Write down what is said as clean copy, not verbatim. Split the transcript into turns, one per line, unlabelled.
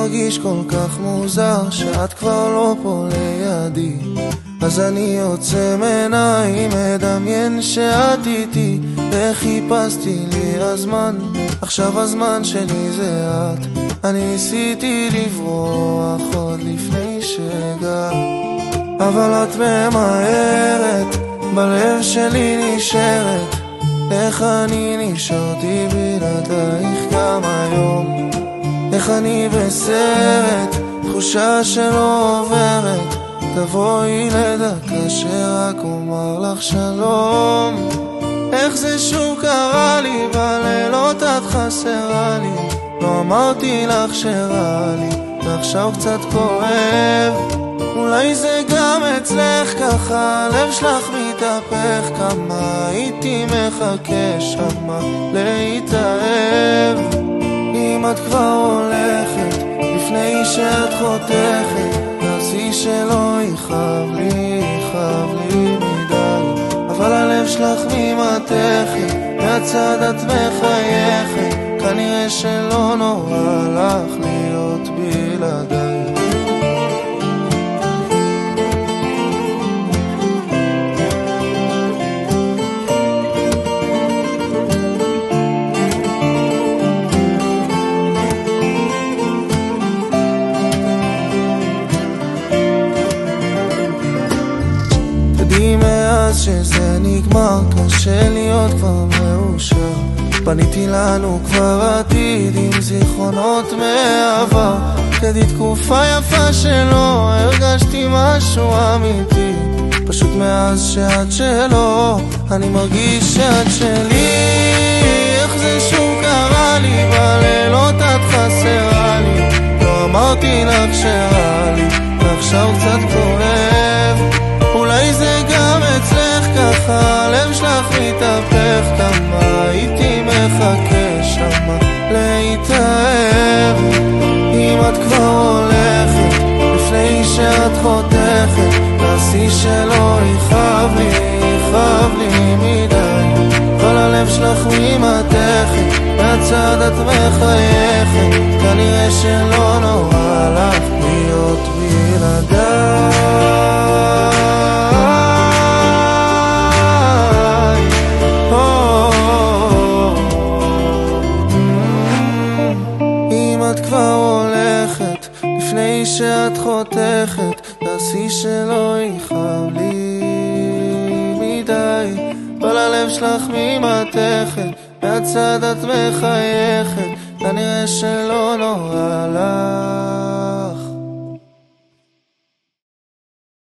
מרגיש כל כך מוזר שאת כבר לא פה לידי, אז אני יוצא מעיניים, מדמיין שאת איתי, וחיפשתי לי הזמן, עכשיו הזמן שלי זה את. אני ניסיתי לברוח עוד לפני שהגעת, אבל את ממהרת, בלב שלי נשארת. איך אני נשארתי בלעדייך גם היום, איך אני בסרט, תחושה שלא עוברת. תבואי לדקה שרק אומר לך שלום. איך זה שוב קרה לי, בלילות את חסרה לי, לא אמרתי לך שרע לי, ועכשיו קצת כואב. אולי זה גם אצלך ככה, הלב שלך מתהפך, כמה הייתי מחכה שמה להתאהב. אם את כבר הולכת, לפני שאת חותכת, תעשי שלא יכאב לי, יכאב לי מדי. אבל הלב שלך ממתכת, מהצד את מחייכת, כנראה שלא נורא לך להיות בלעדיי. מאז שזה נגמר קשה להיות כבר מאושר, בניתי לנו כבר עתיד עם זיכרונות מעבר, כדי תקופה יפה שלא הרגשתי משהו אמיתי. פשוט מאז שאת שלו אני מרגיש שאת שלי. איך זה שוב קרה לי, בלילות את חסרה לי, לא אמרתי לך שרע לי, ועכשיו קצת כואב. אולי זה גם אצלך ככה, הלב שלך מתהפך, כמה הייתי מחכה שמה להתאהב. אם את כבר הולכת, לפני שאת חותכת, תעשי שלא יכאב לי, יכאב לי מדי. כל הלב שלך ממתכת, מהצד את מחייכת, כנראה שלא נורא לך להיות בלעדיי. כבר הולכת, לפני שאת חותכת, תעשי שלא יכאב לי מדי. כל הלב שלך ממתכת, מהצד את מחייכת, כנראה שלא נורא לך